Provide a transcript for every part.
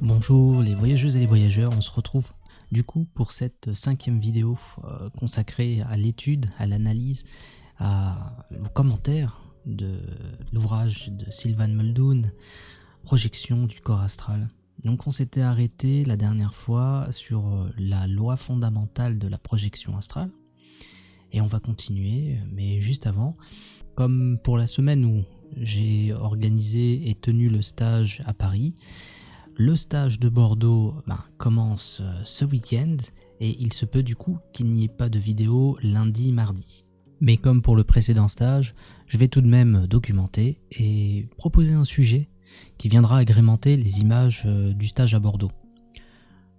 Bonjour les voyageuses et les voyageurs, on se retrouve du coup pour cette 5e vidéo consacrée à l'étude, à l'analyse, au commentaire de l'ouvrage de Sylvan Muldoon, Projection du corps astral. Donc on s'était arrêté la dernière fois sur la loi fondamentale de la projection astrale et on va continuer, mais juste avant, comme pour la semaine où j'ai organisé et tenu le stage à Paris, le stage de Bordeaux commence ce week-end et il se peut du coup qu'il n'y ait pas de vidéo lundi, mardi. Mais comme pour le précédent stage, je vais tout de même documenter et proposer un sujet qui viendra agrémenter les images du stage à Bordeaux.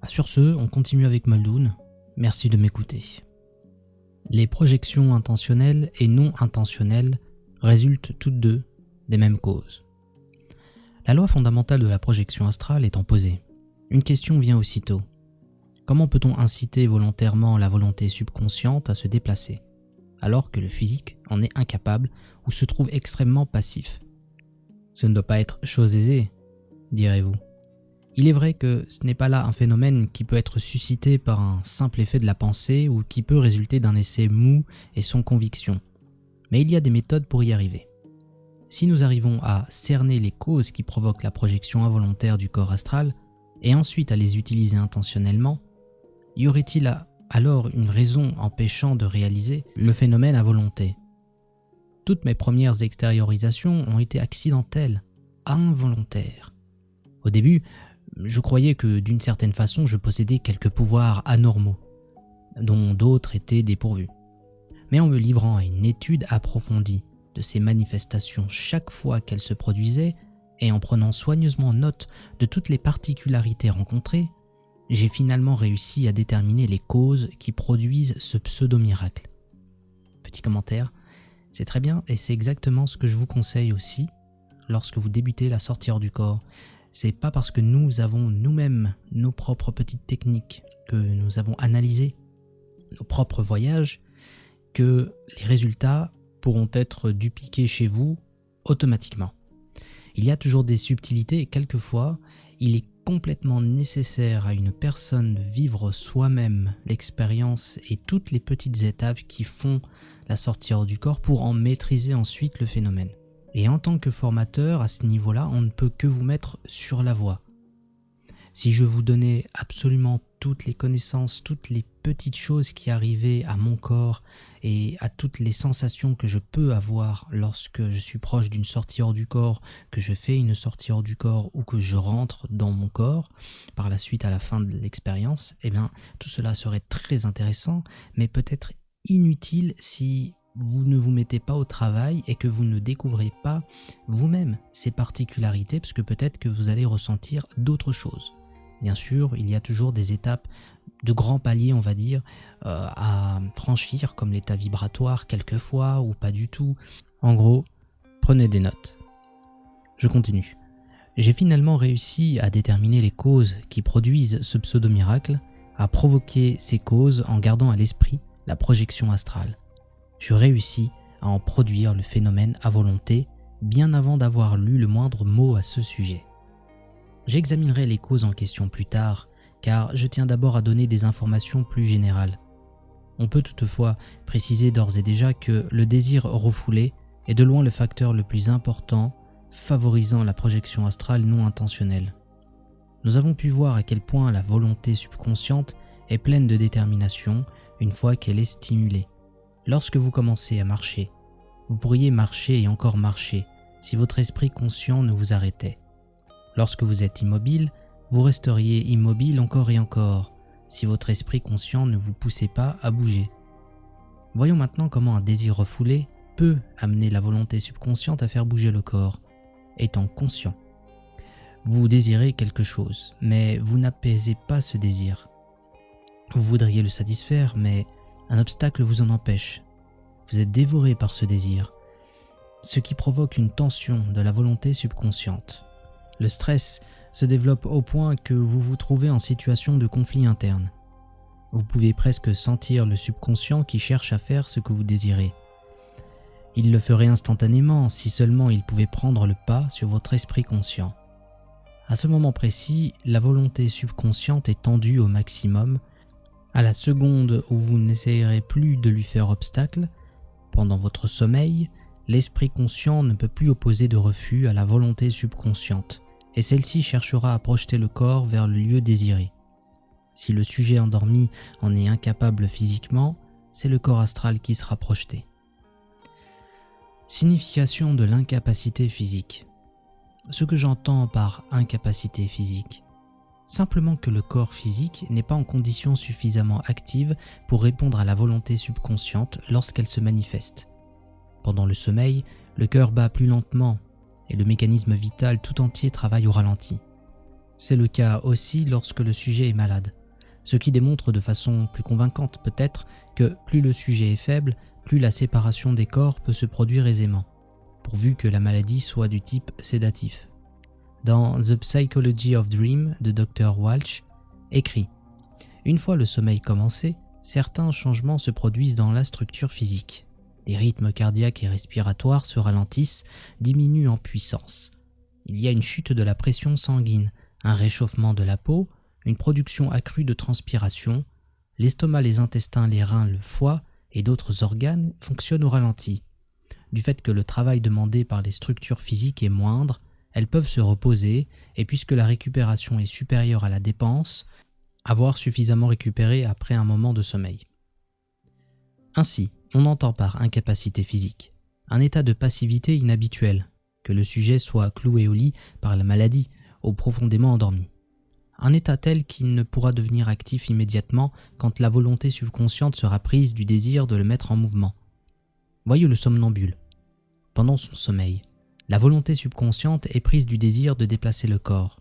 Sur ce, on continue avec Muldoon. Merci de m'écouter. Les projections intentionnelles et non intentionnelles résultent toutes deux des mêmes causes. La loi fondamentale de la projection astrale étant posée, une question vient aussitôt. Comment peut-on inciter volontairement la volonté subconsciente à se déplacer, alors que le physique en est incapable ou se trouve extrêmement passif? Ce ne doit pas être chose aisée, direz-vous. Il est vrai que ce n'est pas là un phénomène qui peut être suscité par un simple effet de la pensée ou qui peut résulter d'un essai mou et sans conviction. Mais il y a des méthodes pour y arriver. Si nous arrivons à cerner les causes qui provoquent la projection involontaire du corps astral et ensuite à les utiliser intentionnellement, y aurait-il alors une raison empêchant de réaliser le phénomène à volonté? Toutes mes premières extériorisations ont été accidentelles, involontaires. Au début, je croyais que d'une certaine façon je possédais quelques pouvoirs anormaux, dont d'autres étaient dépourvus. Mais en me livrant à une étude approfondie de ces manifestations chaque fois qu'elles se produisaient et en prenant soigneusement note de toutes les particularités rencontrées, j'ai finalement réussi à déterminer les causes qui produisent ce pseudo-miracle. Petit commentaire, c'est très bien et c'est exactement ce que je vous conseille aussi lorsque vous débutez la sortie hors du corps. C'est pas parce que nous avons nous-mêmes nos propres petites techniques, que nous avons analysé nos propres voyages, que les résultats pourront être dupliqués chez vous automatiquement. Il y a toujours des subtilités et quelquefois, il est complètement nécessaire à une personne de vivre soi-même l'expérience et toutes les petites étapes qui font la sortie hors du corps pour en maîtriser ensuite le phénomène. Et en tant que formateur, à ce niveau-là, on ne peut que vous mettre sur la voie. Si je vous donnais absolument toutes les connaissances, toutes les petites choses qui arrivaient à mon corps et à toutes les sensations que je peux avoir lorsque je suis proche d'une sortie hors du corps, que je fais une sortie hors du corps ou que je rentre dans mon corps, par la suite à la fin de l'expérience, tout cela serait très intéressant, mais peut-être inutile si vous ne vous mettez pas au travail et que vous ne découvrez pas vous-même ces particularités, parce que peut-être que vous allez ressentir d'autres choses. Bien sûr, il y a toujours des étapes de grands paliers, on va dire, à franchir, comme l'état vibratoire quelquefois ou pas du tout. En gros, prenez des notes. Je continue. J'ai finalement réussi à déterminer les causes qui produisent ce pseudo-miracle, à provoquer ces causes en gardant à l'esprit la projection astrale. Je réussis à en produire le phénomène à volonté, bien avant d'avoir lu le moindre mot à ce sujet. J'examinerai les causes en question plus tard, car je tiens d'abord à donner des informations plus générales. On peut toutefois préciser d'ores et déjà que le désir refoulé est de loin le facteur le plus important favorisant la projection astrale non intentionnelle. Nous avons pu voir à quel point la volonté subconsciente est pleine de détermination une fois qu'elle est stimulée. Lorsque vous commencez à marcher, vous pourriez marcher et encore marcher si votre esprit conscient ne vous arrêtait. Lorsque vous êtes immobile, vous resteriez immobile encore et encore, si votre esprit conscient ne vous poussait pas à bouger. Voyons maintenant comment un désir refoulé peut amener la volonté subconsciente à faire bouger le corps, étant conscient. Vous désirez quelque chose, mais vous n'apaisez pas ce désir. Vous voudriez le satisfaire, mais un obstacle vous en empêche. Vous êtes dévoré par ce désir, ce qui provoque une tension de la volonté subconsciente. Le stress se développe au point que vous vous trouvez en situation de conflit interne. Vous pouvez presque sentir le subconscient qui cherche à faire ce que vous désirez. Il le ferait instantanément si seulement il pouvait prendre le pas sur votre esprit conscient. À ce moment précis, la volonté subconsciente est tendue au maximum. À la seconde où vous n'essayerez plus de lui faire obstacle, pendant votre sommeil, l'esprit conscient ne peut plus opposer de refus à la volonté subconsciente, et celle-ci cherchera à projeter le corps vers le lieu désiré. Si le sujet endormi en est incapable physiquement, c'est le corps astral qui sera projeté. Signification de l'incapacité physique. Ce que j'entends par incapacité physique, simplement que le corps physique n'est pas en condition suffisamment active pour répondre à la volonté subconsciente lorsqu'elle se manifeste. Pendant le sommeil, le cœur bat plus lentement et le mécanisme vital tout entier travaille au ralenti. C'est le cas aussi lorsque le sujet est malade, ce qui démontre de façon plus convaincante peut-être que plus le sujet est faible, plus la séparation des corps peut se produire aisément, pourvu que la maladie soit du type sédatif. Dans The Psychology of Dream de Dr. Walsh, écrit « Une fois le sommeil commencé, certains changements se produisent dans la structure physique. Les rythmes cardiaques et respiratoires se ralentissent, diminuent en puissance. Il y a une chute de la pression sanguine, un réchauffement de la peau, une production accrue de transpiration. L'estomac, les intestins, les reins, le foie et d'autres organes fonctionnent au ralenti. Du fait que le travail demandé par les structures physiques est moindre, elles peuvent se reposer et puisque la récupération est supérieure à la dépense, avoir suffisamment récupéré après un moment de sommeil. » Ainsi, on entend par incapacité physique un état de passivité inhabituel, que le sujet soit cloué au lit par la maladie ou profondément endormi. Un état tel qu'il ne pourra devenir actif immédiatement quand la volonté subconsciente sera prise du désir de le mettre en mouvement. Voyez le somnambule. Pendant son sommeil, la volonté subconsciente est prise du désir de déplacer le corps.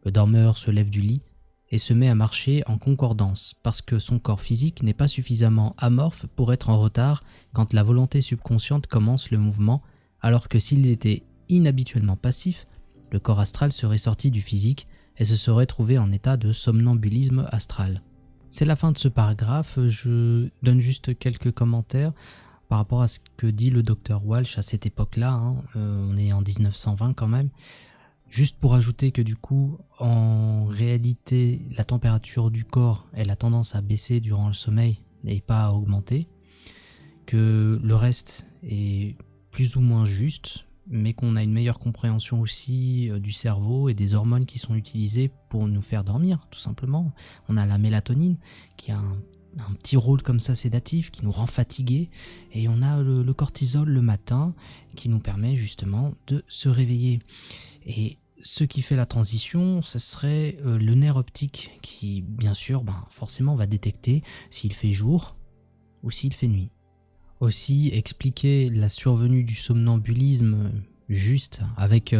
Le dormeur se lève du lit et se met à marcher en concordance parce que son corps physique n'est pas suffisamment amorphe pour être en retard quand la volonté subconsciente commence le mouvement, alors que s'il était inhabituellement passif, le corps astral serait sorti du physique et se serait trouvé en état de somnambulisme astral. C'est la fin de ce paragraphe, je donne juste quelques commentaires par rapport à ce que dit le Dr. Walsh à cette époque-là, on est en 1920 quand même. Juste pour ajouter que du coup, en réalité, la température du corps, elle a tendance à baisser durant le sommeil et pas à augmenter, que le reste est plus ou moins juste, mais qu'on a une meilleure compréhension aussi du cerveau et des hormones qui sont utilisées pour nous faire dormir, tout simplement. On a la mélatonine qui a un petit rôle comme ça sédatif qui nous rend fatigués, et on a le cortisol le matin qui nous permet justement de se réveiller. Et ce qui fait la transition, ce serait le nerf optique qui, bien sûr, forcément va détecter s'il fait jour ou s'il fait nuit. Aussi, expliquer la survenue du somnambulisme juste avec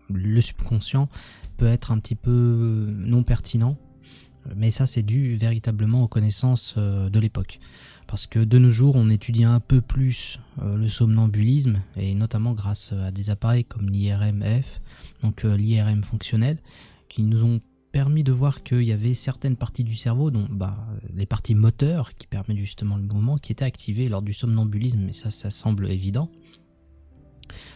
le subconscient peut être un petit peu non pertinent, mais ça c'est dû véritablement aux connaissances de l'époque. Parce que de nos jours, on étudie un peu plus le somnambulisme, et notamment grâce à des appareils comme l'IRMF, donc l'IRM fonctionnel, qui nous ont permis de voir qu'il y avait certaines parties du cerveau, dont les parties moteurs qui permettent justement le mouvement, qui étaient activées lors du somnambulisme, mais ça semble évident.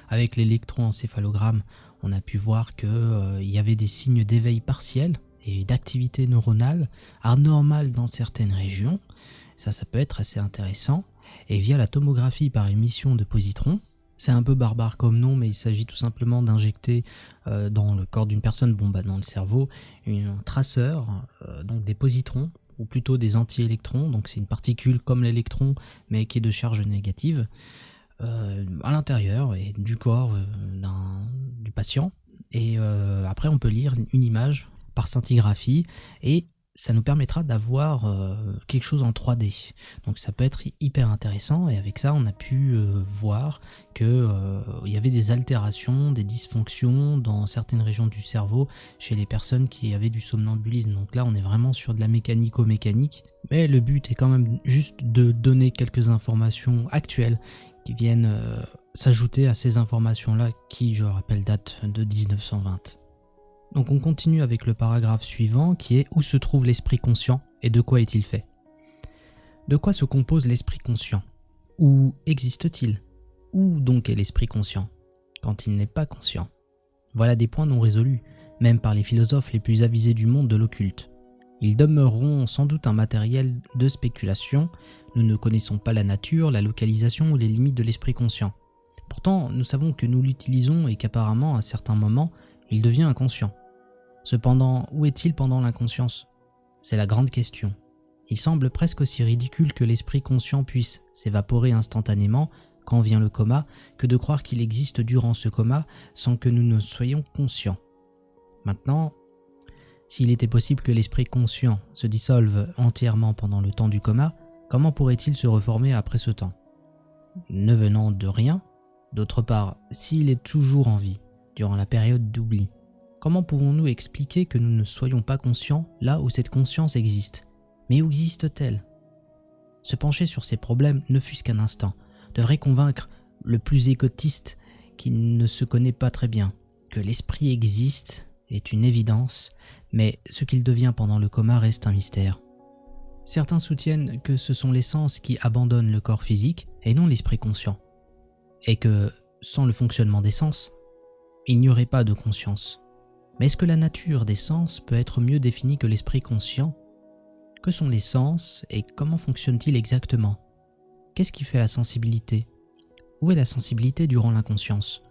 Avec l'électroencéphalogramme, on a pu voir qu'il y avait des signes d'éveil partiel et d'activité neuronale anormale dans certaines régions. Ça peut être assez intéressant. Et via la tomographie par émission de positrons, c'est un peu barbare comme nom, mais il s'agit tout simplement d'injecter dans le corps d'une personne, dans le cerveau, un traceur, donc des positrons, ou plutôt des anti-électrons, donc c'est une particule comme l'électron, mais qui est de charge négative, à l'intérieur du corps du patient. Et après, on peut lire une image par scintigraphie, et ça nous permettra d'avoir quelque chose en 3D. Donc ça peut être hyper intéressant, et avec ça on a pu voir qu'il y avait des altérations, des dysfonctions dans certaines régions du cerveau chez les personnes qui avaient du somnambulisme. Donc là on est vraiment sur de la mécanico-mécanique, mais le but est quand même juste de donner quelques informations actuelles qui viennent s'ajouter à ces informations-là qui, je le rappelle, datent de 1920. Donc on continue avec le paragraphe suivant qui est « Où se trouve l'esprit conscient et de quoi est-il fait ?» De quoi se compose l'esprit conscient? Où existe-t-il? Où donc est l'esprit conscient quand il n'est pas conscient? Voilà des points non résolus. même par les philosophes les plus avisés du monde de l'occulte. Ils demeureront sans doute un matériel de spéculation. Nous ne connaissons pas la nature, la localisation ou les limites de l'esprit conscient. Pourtant, nous savons que nous l'utilisons et qu'apparemment, à certains moments, il devient inconscient. Cependant, où est-il pendant l'inconscience ? C'est la grande question. Il semble presque aussi ridicule que l'esprit conscient puisse s'évaporer instantanément quand vient le coma, que de croire qu'il existe durant ce coma sans que nous ne soyons conscients. Maintenant, s'il était possible que l'esprit conscient se dissolve entièrement pendant le temps du coma, comment pourrait-il se reformer après ce temps ? Ne venant de rien. D'autre part, s'il est toujours en vie durant la période d'oubli, comment pouvons-nous expliquer que nous ne soyons pas conscients là où cette conscience existe ? Mais où existe-t-elle ? Se pencher sur ces problèmes, ne fût-ce qu'un instant, devrait convaincre le plus égotiste qui ne se connaît pas très bien que l'esprit existe est une évidence, mais ce qu'il devient pendant le coma reste un mystère. Certains soutiennent que ce sont les sens qui abandonnent le corps physique et non l'esprit conscient, et que, sans le fonctionnement des sens, il n'y aurait pas de conscience. Mais est-ce que la nature des sens peut être mieux définie que l'esprit conscient ? Que sont les sens et comment fonctionnent-ils exactement ? Qu'est-ce qui fait la sensibilité ? Où est la sensibilité durant l'inconscience ?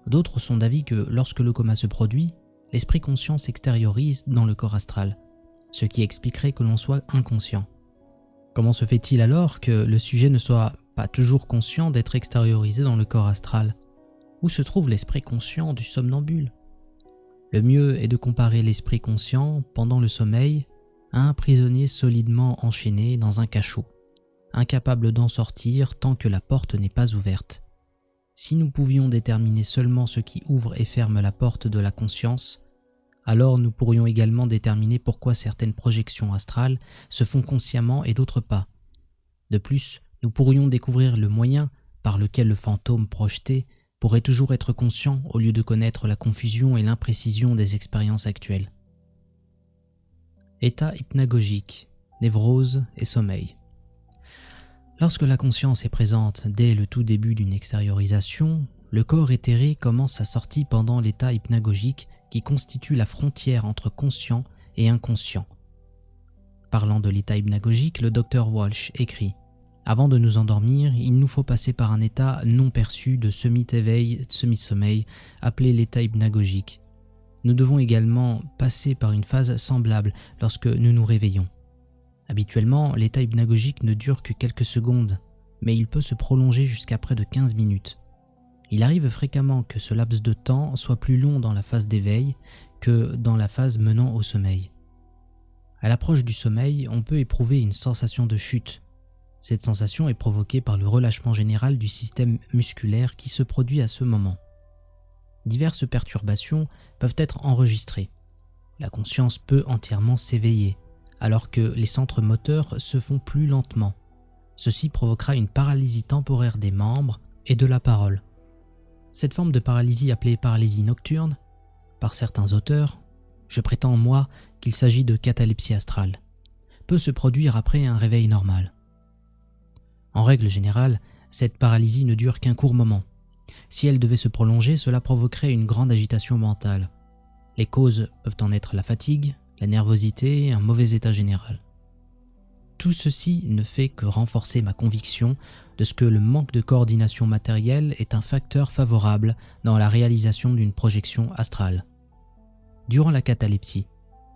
D'autres sont d'avis que lorsque le coma se produit, l'esprit conscient s'extériorise dans le corps astral, ce qui expliquerait que l'on soit inconscient. Comment se fait-il alors que le sujet ne soit pas toujours conscient d'être extériorisé dans le corps astral ? Où se trouve l'esprit conscient du somnambule ? Le mieux est de comparer l'esprit conscient pendant le sommeil à un prisonnier solidement enchaîné dans un cachot, incapable d'en sortir tant que la porte n'est pas ouverte. Si nous pouvions déterminer seulement ce qui ouvre et ferme la porte de la conscience, alors nous pourrions également déterminer pourquoi certaines projections astrales se font consciemment et d'autres pas. De plus, nous pourrions découvrir le moyen par lequel le fantôme projeté pourrait toujours être conscient au lieu de connaître la confusion et l'imprécision des expériences actuelles. État hypnagogique, névrose et sommeil. Lorsque la conscience est présente dès le tout début d'une extériorisation, le corps éthéré commence sa sortie pendant l'état hypnagogique qui constitue la frontière entre conscient et inconscient. Parlant de l'état hypnagogique, le Dr Walsh écrit « Avant de nous endormir, il nous faut passer par un état non perçu de semi-éveil, semi-sommeil, appelé l'état hypnagogique. Nous devons également passer par une phase semblable lorsque nous nous réveillons. Habituellement, l'état hypnagogique ne dure que quelques secondes, mais il peut se prolonger jusqu'à près de 15 minutes. Il arrive fréquemment que ce laps de temps soit plus long dans la phase d'éveil que dans la phase menant au sommeil. À l'approche du sommeil, on peut éprouver une sensation de chute. Cette sensation est provoquée par le relâchement général du système musculaire qui se produit à ce moment. Diverses perturbations peuvent être enregistrées. La conscience peut entièrement s'éveiller, alors que les centres moteurs se font plus lentement. Ceci provoquera une paralysie temporaire des membres et de la parole. Cette forme de paralysie appelée paralysie nocturne, par certains auteurs, je prétends moi qu'il s'agit de catalepsie astrale, peut se produire après un réveil normal. En règle générale, cette paralysie ne dure qu'un court moment. Si elle devait se prolonger, cela provoquerait une grande agitation mentale. Les causes peuvent en être la fatigue, la nervosité et un mauvais état général. Tout ceci ne fait que renforcer ma conviction de ce que le manque de coordination matérielle est un facteur favorable dans la réalisation d'une projection astrale. Durant la catalepsie,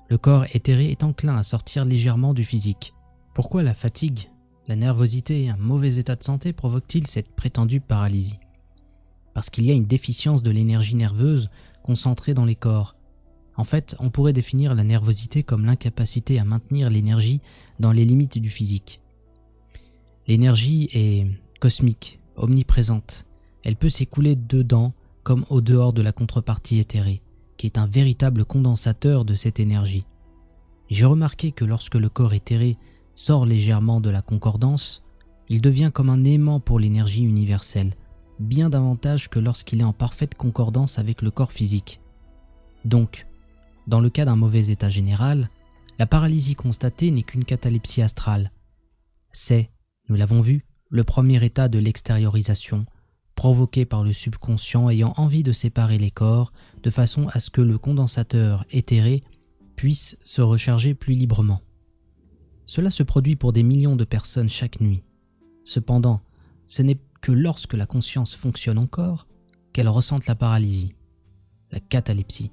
le corps éthéré est enclin à sortir légèrement du physique. Pourquoi la fatigue, la nervosité et un mauvais état de santé provoquent-ils cette prétendue paralysie ? Parce qu'il y a une déficience de l'énergie nerveuse concentrée dans les corps. En fait, on pourrait définir la nervosité comme l'incapacité à maintenir l'énergie dans les limites du physique. L'énergie est cosmique, omniprésente. Elle peut s'écouler dedans comme au dehors de la contrepartie éthérée, qui est un véritable condensateur de cette énergie. J'ai remarqué que lorsque le corps éthéré sort légèrement de la concordance, il devient comme un aimant pour l'énergie universelle, bien davantage que lorsqu'il est en parfaite concordance avec le corps physique. Donc, dans le cas d'un mauvais état général, la paralysie constatée n'est qu'une catalepsie astrale. C'est, nous l'avons vu, le premier état de l'extériorisation, provoquée par le subconscient ayant envie de séparer les corps de façon à ce que le condensateur éthéré puisse se recharger plus librement. Cela se produit pour des millions de personnes chaque nuit. Cependant, ce n'est que lorsque la conscience fonctionne encore qu'elle ressente la paralysie, la catalepsie.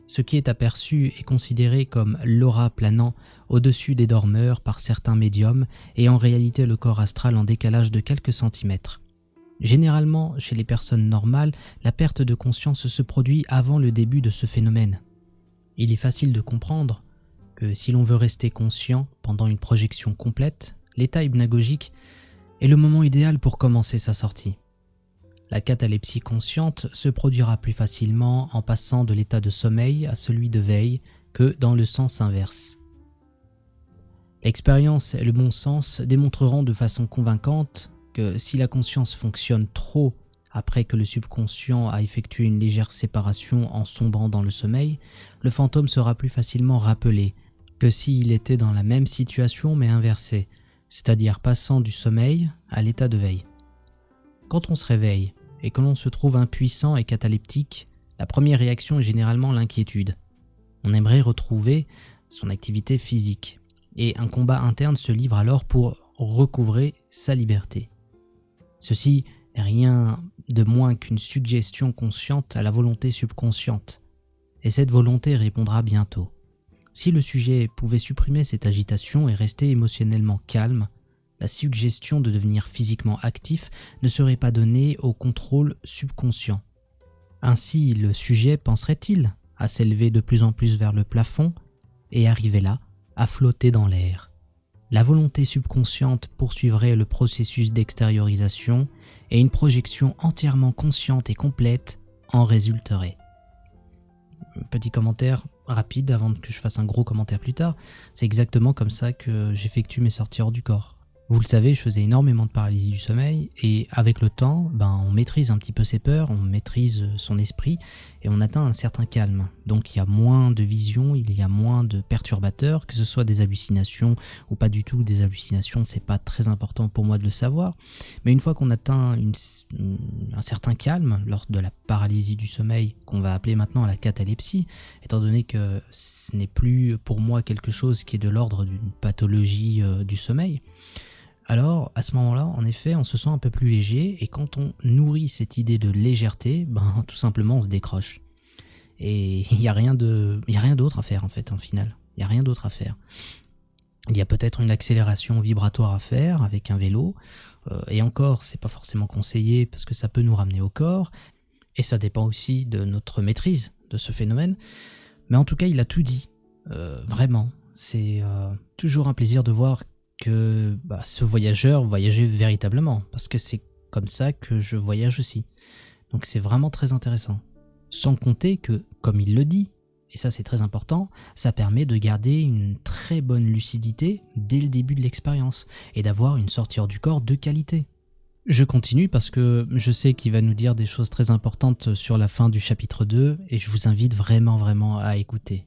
Ce qui est aperçu est considéré comme l'aura planant au-dessus des dormeurs par certains médiums et en réalité le corps astral en décalage de quelques centimètres. Généralement, chez les personnes normales, la perte de conscience se produit avant le début de ce phénomène. Il est facile de comprendre que si l'on veut rester conscient pendant une projection complète, l'état hypnagogique est le moment idéal pour commencer sa sortie. La catalepsie consciente se produira plus facilement en passant de l'état de sommeil à celui de veille que dans le sens inverse. L'expérience et le bon sens démontreront de façon convaincante que si la conscience fonctionne trop après que le subconscient a effectué une légère séparation en sombrant dans le sommeil, le fantôme sera plus facilement rappelé que s'il était dans la même situation mais inversée, c'est-à-dire passant du sommeil à l'état de veille. Quand on se réveille et que l'on se trouve impuissant et cataleptique, la première réaction est généralement l'inquiétude. On aimerait retrouver son activité physique et un combat interne se livre alors pour recouvrer sa liberté. Ceci n'est rien de moins qu'une suggestion consciente à la volonté subconsciente, et cette volonté répondra bientôt. Si le sujet pouvait supprimer cette agitation et rester émotionnellement calme, la suggestion de devenir physiquement actif ne serait pas donnée au contrôle subconscient. Ainsi, le sujet penserait-il à s'élever de plus en plus vers le plafond et arriver là, à flotter dans l'air. La volonté subconsciente poursuivrait le processus d'extériorisation et une projection entièrement consciente et complète en résulterait. Petit commentaire rapide avant que je fasse un gros commentaire plus tard, c'est exactement comme ça que j'effectue mes sorties hors du corps. Vous le savez, je faisais énormément de paralysie du sommeil et avec le temps, on maîtrise un petit peu ses peurs, on maîtrise son esprit et on atteint un certain calme. Donc il y a moins de visions, il y a moins de perturbateurs, que ce soit des hallucinations ou pas du tout des hallucinations, c'est pas très important pour moi de le savoir. Mais une fois qu'on atteint un certain calme lors de la paralysie du sommeil, qu'on va appeler maintenant la catalepsie, étant donné que ce n'est plus pour moi quelque chose qui est de l'ordre d'une pathologie du sommeil, alors, à ce moment-là, en effet, on se sent un peu plus léger et quand on nourrit cette idée de légèreté, tout simplement on se décroche. Et il n'y a rien d'autre à faire en fait, en final. Il n'y a rien d'autre à faire. Il y a peut-être une accélération vibratoire à faire avec un vélo, et encore, c'est pas forcément conseillé parce que ça peut nous ramener au corps, et ça dépend aussi de notre maîtrise de ce phénomène. Mais en tout cas, il a tout dit. Vraiment, c'est toujours un plaisir de voir que ce voyageur voyageait véritablement, parce que c'est comme ça que je voyage aussi. Donc c'est vraiment très intéressant. Sans compter que, comme il le dit, et ça c'est très important, ça permet de garder une très bonne lucidité dès le début de l'expérience, et d'avoir une sortie hors du corps de qualité. Je continue parce que je sais qu'il va nous dire des choses très importantes sur la fin du chapitre 2, et je vous invite vraiment à écouter.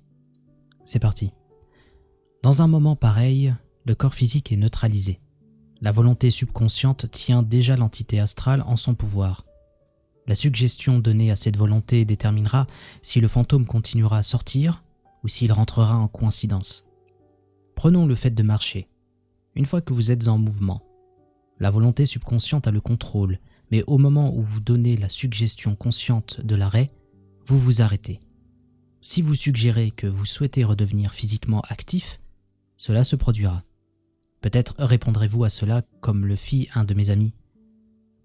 C'est parti. Dans un moment pareil, le corps physique est neutralisé. La volonté subconsciente tient déjà l'entité astrale en son pouvoir. La suggestion donnée à cette volonté déterminera si le fantôme continuera à sortir ou s'il rentrera en coïncidence. Prenons le fait de marcher. Une fois que vous êtes en mouvement, la volonté subconsciente a le contrôle, mais au moment où vous donnez la suggestion consciente de l'arrêt, vous vous arrêtez. Si vous suggérez que vous souhaitez redevenir physiquement actif, cela se produira. Peut-être répondrez-vous à cela comme le fit un de mes amis.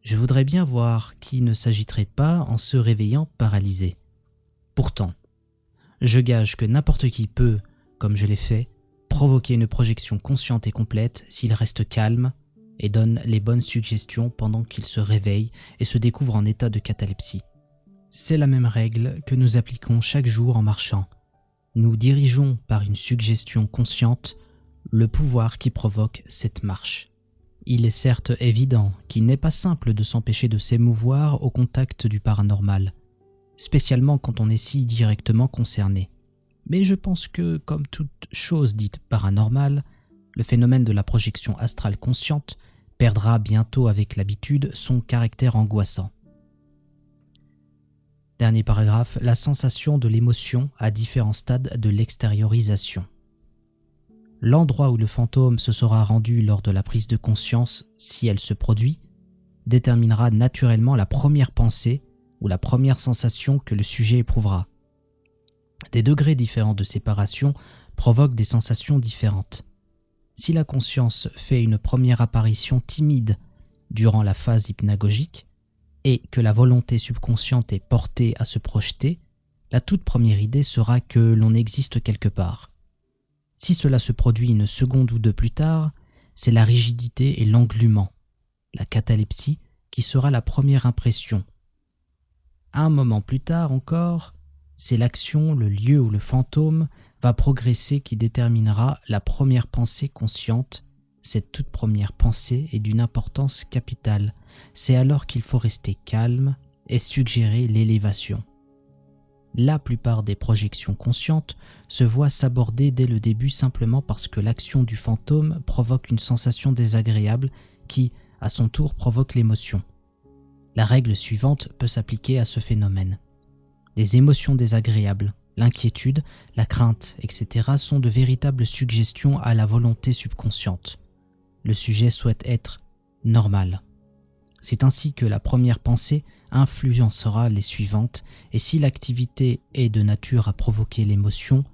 Je voudrais bien voir qui ne s'agiterait pas en se réveillant paralysé. Pourtant, je gage que n'importe qui peut, comme je l'ai fait, provoquer une projection consciente et complète s'il reste calme et donne les bonnes suggestions pendant qu'il se réveille et se découvre en état de catalepsie. C'est la même règle que nous appliquons chaque jour en marchant. Nous dirigeons par une suggestion consciente le pouvoir qui provoque cette marche. Il est certes évident qu'il n'est pas simple de s'empêcher de s'émouvoir au contact du paranormal, spécialement quand on est si directement concerné. Mais je pense que, comme toute chose dite paranormale, le phénomène de la projection astrale consciente perdra bientôt avec l'habitude son caractère angoissant. Dernier paragraphe, la sensation de l'émotion à différents stades de l'extériorisation. L'endroit où le fantôme se sera rendu lors de la prise de conscience, si elle se produit, déterminera naturellement la première pensée ou la première sensation que le sujet éprouvera. Des degrés différents de séparation provoquent des sensations différentes. Si la conscience fait une première apparition timide durant la phase hypnagogique et que la volonté subconsciente est portée à se projeter, la toute première idée sera que l'on existe quelque part. Si cela se produit une seconde ou deux plus tard, c'est la rigidité et l'englument, la catalepsie, qui sera la première impression. Un moment plus tard encore, c'est l'action, le lieu où le fantôme va progresser qui déterminera la première pensée consciente. Cette toute première pensée est d'une importance capitale. C'est alors qu'il faut rester calme et suggérer l'élévation. La plupart des projections conscientes se voient s'aborder dès le début simplement parce que l'action du fantôme provoque une sensation désagréable qui, à son tour, provoque l'émotion. La règle suivante peut s'appliquer à ce phénomène. Les émotions désagréables, l'inquiétude, la crainte, etc. sont de véritables suggestions à la volonté subconsciente. Le sujet souhaite être normal. C'est ainsi que la première pensée influencera les suivantes, et si l'activité est de nature à provoquer l'émotion,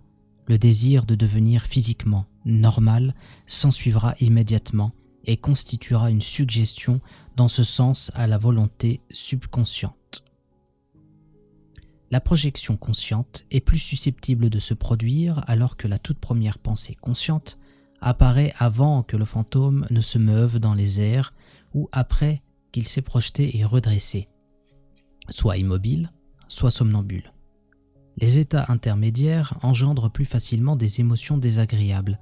le désir de devenir physiquement normal s'ensuivra immédiatement et constituera une suggestion dans ce sens à la volonté subconsciente. La projection consciente est plus susceptible de se produire alors que la toute première pensée consciente apparaît avant que le fantôme ne se meuve dans les airs ou après qu'il s'est projeté et redressé, soit immobile, soit somnambule. Les états intermédiaires engendrent plus facilement des émotions désagréables,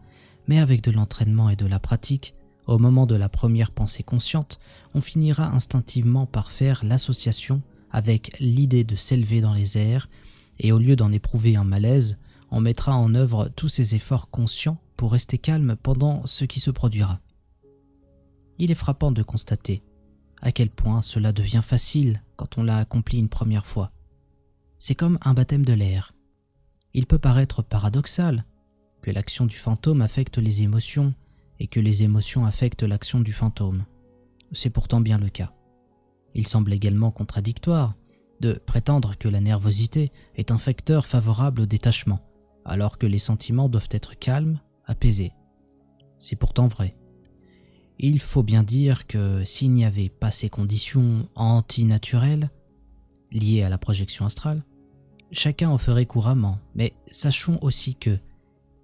mais avec de l'entraînement et de la pratique, au moment de la première pensée consciente, on finira instinctivement par faire l'association avec l'idée de s'élever dans les airs, et au lieu d'en éprouver un malaise, on mettra en œuvre tous ses efforts conscients pour rester calme pendant ce qui se produira. Il est frappant de constater à quel point cela devient facile quand on l'a accompli une première fois. C'est comme un baptême de l'air. Il peut paraître paradoxal que l'action du fantôme affecte les émotions et que les émotions affectent l'action du fantôme. C'est pourtant bien le cas. Il semble également contradictoire de prétendre que la nervosité est un facteur favorable au détachement, alors que les sentiments doivent être calmes, apaisés. C'est pourtant vrai. Il faut bien dire que s'il n'y avait pas ces conditions antinaturelles liées à la projection astrale, chacun en ferait couramment, mais sachons aussi que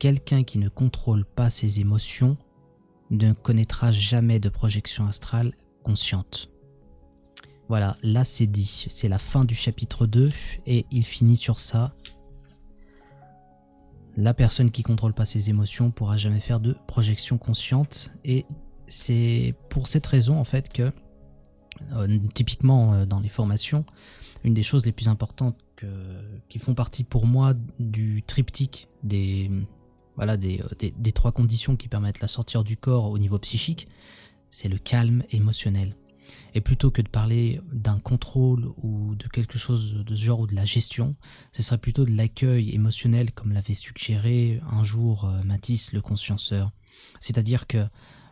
quelqu'un qui ne contrôle pas ses émotions ne connaîtra jamais de projection astrale consciente. Voilà, là c'est dit, c'est la fin du chapitre 2 et il finit sur ça. La personne qui ne contrôle pas ses émotions ne pourra jamais faire de projection consciente, et c'est pour cette raison en fait que typiquement dans les formations, une des choses les plus importantes qui font partie pour moi du triptyque des trois conditions qui permettent la sortie du corps au niveau psychique, c'est le calme émotionnel. Et plutôt que de parler d'un contrôle ou de quelque chose de ce genre ou de la gestion, ce serait plutôt de l'accueil émotionnel comme l'avait suggéré un jour Matisse le conscienceur. C'est-à-dire que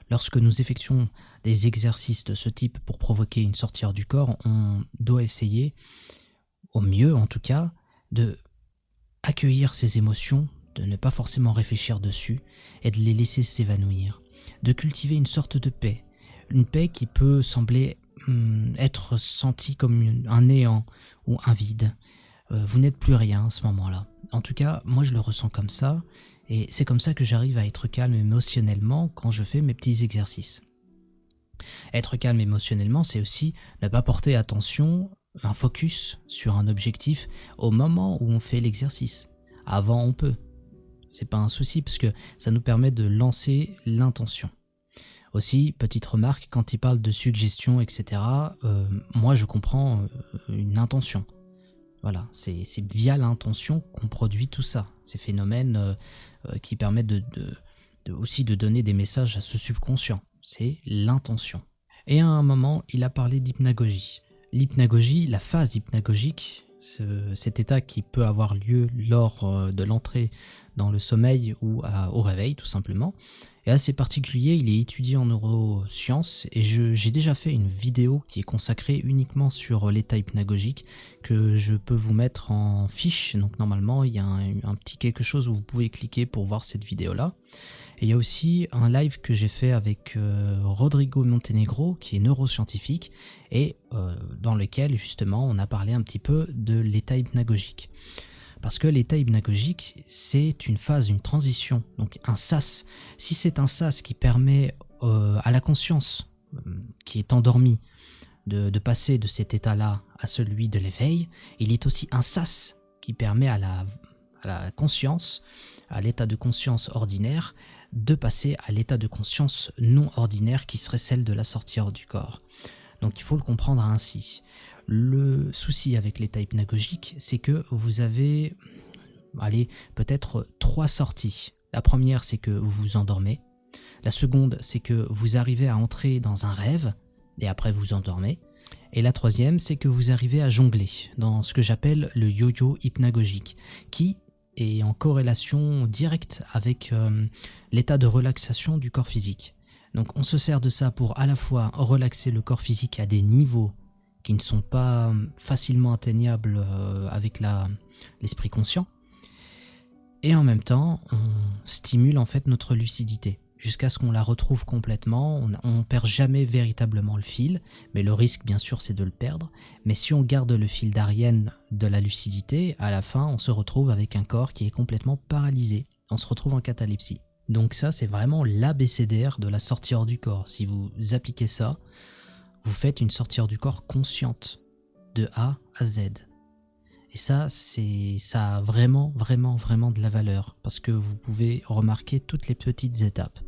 lorsque nous effectuons des exercices de ce type pour provoquer une sortie du corps, on doit essayer, au mieux en tout cas, de accueillir ces émotions, de ne pas forcément réfléchir dessus et de les laisser s'évanouir, de cultiver une sorte de paix, une paix qui peut sembler être sentie comme un néant ou un vide. Vous n'êtes plus rien à ce moment-là. En tout cas, moi je le ressens comme ça, et c'est comme ça que j'arrive à être calme émotionnellement quand je fais mes petits exercices. Être calme émotionnellement, c'est aussi ne pas porter attention, un focus sur un objectif au moment où on fait l'exercice. Avant, on peut. C'est pas un souci parce que ça nous permet de lancer l'intention. Aussi, petite remarque, quand il parle de suggestion, etc., moi je comprends une intention. Voilà, c'est via l'intention qu'on produit tout ça. Ces phénomènes qui permettent aussi de donner des messages à ce subconscient. C'est l'intention. Et à un moment, il a parlé d'hypnagogie. L'hypnagogie, la phase hypnagogique, cet état qui peut avoir lieu lors de l'entrée dans le sommeil ou au réveil tout simplement, est assez particulier. Il est étudié en neurosciences et j'ai déjà fait une vidéo qui est consacrée uniquement sur l'état hypnagogique que je peux vous mettre en fiche. Donc normalement il y a un petit quelque chose où vous pouvez cliquer pour voir cette vidéo là. Et il y a aussi un live que j'ai fait avec Rodrigo Montenegro qui est neuroscientifique et dans lequel justement on a parlé un petit peu de l'état hypnagogique. Parce que l'état hypnagogique, c'est une phase, une transition, donc un sas. Si c'est un sas qui permet à la conscience qui est endormie de passer de cet état-là à celui de l'éveil, il est aussi un sas qui permet à la conscience, à l'état de conscience ordinaire, de passer à l'état de conscience non ordinaire qui serait celle de la sortie hors du corps. Donc il faut le comprendre ainsi. Le souci avec l'état hypnagogique, c'est que vous avez, peut-être 3 sorties. La première, c'est que vous vous endormez. La seconde, c'est que vous arrivez à entrer dans un rêve, et après vous endormez. Et la troisième, c'est que vous arrivez à jongler, dans ce que j'appelle le yo-yo hypnagogique, qui est en corrélation directe avec l'état de relaxation du corps physique. Donc on se sert de ça pour à la fois relaxer le corps physique à des niveaux qui ne sont pas facilement atteignables avec l'esprit conscient, et en même temps on stimule en fait notre lucidité jusqu'à ce qu'on la retrouve complètement. On perd jamais véritablement le fil, mais le risque bien sûr c'est de le perdre. Mais si on garde le fil d'Ariane de la lucidité, à la fin on se retrouve avec un corps qui est complètement paralysé, on se retrouve en catalepsie. Donc ça c'est vraiment l'abécédaire de la sortie hors du corps. Si vous appliquez ça, vous faites une sortie hors du corps consciente, de A à Z. Et ça a vraiment de la valeur, parce que vous pouvez remarquer toutes les petites étapes.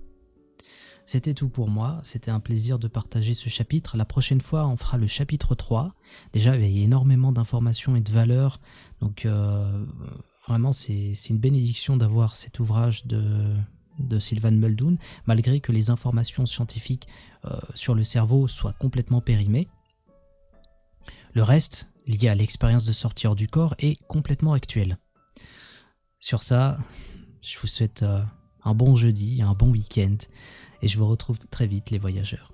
C'était tout pour moi, c'était un plaisir de partager ce chapitre. La prochaine fois, on fera le chapitre 3. Déjà, il y a énormément d'informations et de valeurs, donc vraiment, c'est une bénédiction d'avoir cet ouvrage de Sylvan Muldoon, malgré que les informations scientifiques sur le cerveau soient complètement périmées. Le reste, lié à l'expérience de sortie hors du corps, est complètement actuel. Sur ça, je vous souhaite un bon jeudi, un bon week-end, et je vous retrouve très vite les voyageurs.